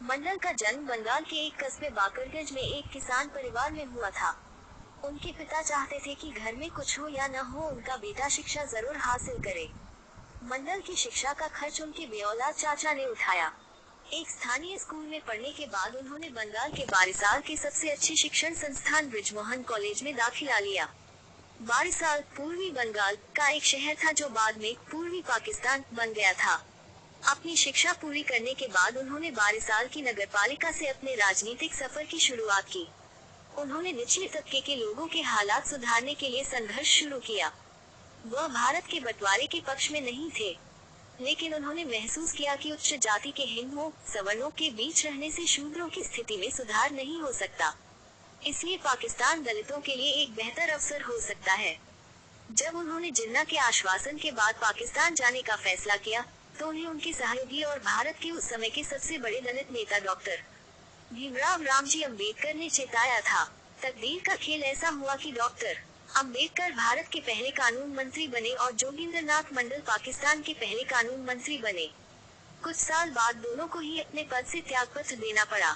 मंडल का जन्म बंगाल के एक कस्बे बाकरगंज में एक किसान परिवार में हुआ था। उनके पिता चाहते थे कि घर में कुछ हो या न हो, उनका बेटा शिक्षा जरूर हासिल करे। मंडल की शिक्षा का खर्च उनके बेऔलाद चाचा ने उठाया। एक स्थानीय स्कूल में पढ़ने के बाद उन्होंने बंगाल के बारिसाल के सबसे अच्छे शिक्षण संस्थान ब्रिजमोहन कॉलेज में दाखिला लिया। बारिसाल पूर्वी बंगाल का एक शहर था जो बाद में पूर्वी पाकिस्तान बन गया था। अपनी शिक्षा पूरी करने के बाद उन्होंने बारिसाल की नगरपालिका से अपने राजनीतिक सफर की शुरुआत की। उन्होंने निचले तबके के लोगों के हालात सुधारने के लिए संघर्ष शुरू किया। वह भारत के बंटवारे के पक्ष में नहीं थे, लेकिन उन्होंने महसूस किया कि उच्च जाति के हिंदुओं सवर्णों के बीच रहने से शूद्रों की स्थिति में सुधार नहीं हो सकता। इसलिए पाकिस्तान दलितों के लिए एक बेहतर अवसर हो सकता है। जब उन्होंने जिन्ना के आश्वासन के बाद पाकिस्तान जाने का फैसला किया, तो उन्हें उनके सहयोगी और भारत के उस समय के सबसे बड़े दलित नेता डॉक्टर भीमराव रामजी अम्बेडकर ने चेताया था। तकदीर का खेल ऐसा हुआ कि डॉक्टर अम्बेडकर भारत के पहले कानून मंत्री बने और जोगिंदरनाथ मंडल पाकिस्तान के पहले कानून मंत्री बने। कुछ साल बाद दोनों को ही अपने पद से त्यागपत्र देना पड़ा।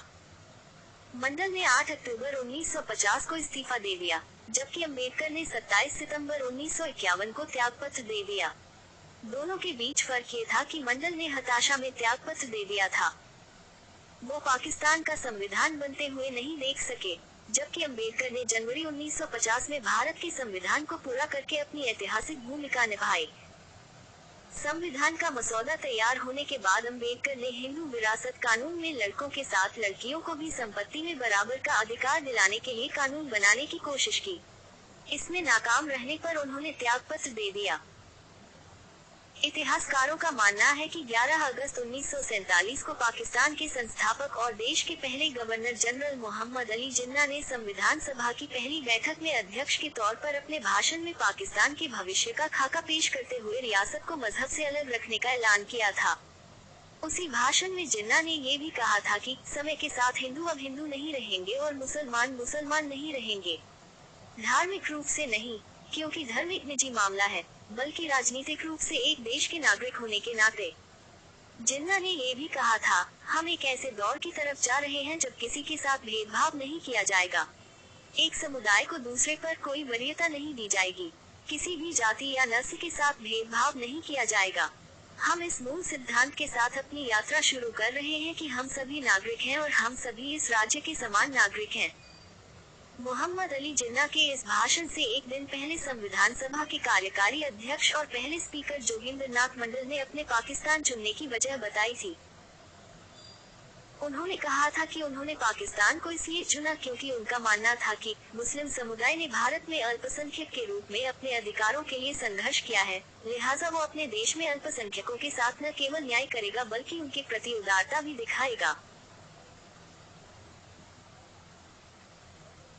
मंडल ने 8 अक्टूबर 1950 को इस्तीफा दे दिया, जबकि अम्बेडकर ने 27 सितंबर 1951 को त्यागपत्र दे दिया। दोनों के बीच फर्क ये था कि मंडल ने हताशा में त्यागपत्र दे दिया था। वो पाकिस्तान का संविधान बनते हुए नहीं देख सके, जबकि अम्बेडकर ने जनवरी 1950 में भारत के संविधान को पूरा करके अपनी ऐतिहासिक भूमिका निभाई। संविधान का मसौदा तैयार होने के बाद अम्बेडकर ने हिंदू विरासत कानून में लड़कों के साथ लड़कियों को भी संपत्ति में बराबर का अधिकार दिलाने के लिए कानून बनाने की कोशिश की। इसमें नाकाम रहने पर उन्होंने त्यागपत्र दे दिया। इतिहासकारों का मानना है कि 11 अगस्त 1947 को पाकिस्तान के संस्थापक और देश के पहले गवर्नर जनरल मोहम्मद अली जिन्ना ने संविधान सभा की पहली बैठक में अध्यक्ष के तौर पर अपने भाषण में पाकिस्तान के भविष्य का खाका पेश करते हुए रियासत को मजहब से अलग रखने का ऐलान किया था। उसी भाषण में जिन्ना ने ये भी कहा था कि समय के साथ हिंदू अब हिंदू नहीं रहेंगे और मुसलमान मुसलमान नहीं रहेंगे। धार्मिक रूप से नहीं, क्योंकि धर्म एक निजी मामला है, बल्कि राजनीतिक रूप से एक देश के नागरिक होने के नाते। जिन्ना ने ये भी कहा था, हम एक ऐसे दौर की तरफ जा रहे हैं जब किसी के साथ भेदभाव नहीं किया जाएगा। एक समुदाय को दूसरे पर कोई वरीयता नहीं दी जाएगी। किसी भी जाति या नस्ल के साथ भेदभाव नहीं किया जाएगा। हम इस मूल सिद्धांत के साथ अपनी यात्रा शुरू कर रहे हैं कि हम सभी नागरिक हैं और हम सभी इस राज्य के समान नागरिक हैं। मोहम्मद अली जिन्ना के इस भाषण से एक दिन पहले संविधान सभा के कार्यकारी अध्यक्ष और पहले स्पीकर जोगिंदरनाथ मंडल ने अपने पाकिस्तान चुनने की वजह बताई थी। उन्होंने कहा था कि उन्होंने पाकिस्तान को इसलिए चुना क्योंकि उनका मानना था कि मुस्लिम समुदाय ने भारत में अल्पसंख्यक के रूप में अपने अधिकारों के लिए संघर्ष किया है, लिहाजा वो अपने देश में अल्पसंख्यकों के साथ न केवल न्याय करेगा बल्कि उनके प्रति उदारता भी दिखाएगा।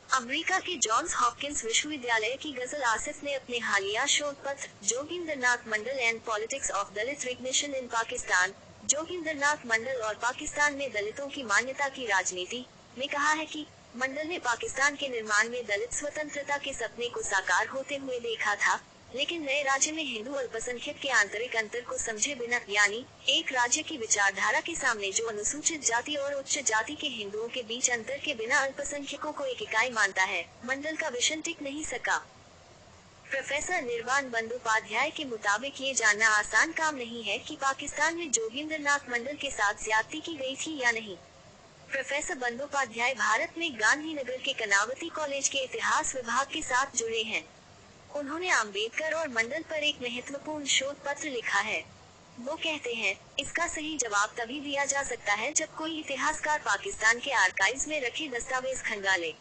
अमेरिका के जॉन्स हॉपकिंस विश्वविद्यालय की गजल आसिफ ने अपने हालिया शोध पत्र Jogendranath Mandal and politics of Dalit recognition in Pakistan, Jogendranath Mandal और पाकिस्तान में दलितों की मान्यता की राजनीति में कहा है कि मंडल ने पाकिस्तान के निर्माण में दलित स्वतंत्रता के सपने को साकार होते हुए देखा था, लेकिन नए राज्य में हिंदू अल्पसंख्यक के आंतरिक अंतर को समझे बिना, यानी एक राज्य की विचारधारा के सामने जो अनुसूचित जाति और उच्च जाति के हिंदुओं के बीच अंतर के बिना अल्पसंख्यकों को एक इकाई मानता है, मंडल का विजन टिक नहीं सका। प्रोफेसर निर्वाण बंदोपाध्याय के मुताबिक ये जानना आसान काम नहीं है कि पाकिस्तान में जोगिंदरनाथ मंडल के साथ ज्यादती की गई थी या नहीं। प्रोफेसर बंदोपाध्याय भारत में गांधीनगर के कनावती कॉलेज के इतिहास विभाग के साथ जुड़े हैं। उन्होंने अम्बेडकर और मंडल पर एक महत्वपूर्ण शोध पत्र लिखा है। वो कहते हैं, इसका सही जवाब तभी दिया जा सकता है जब कोई इतिहासकार पाकिस्तान के आर्काइव्स में रखे दस्तावेज खंगाले।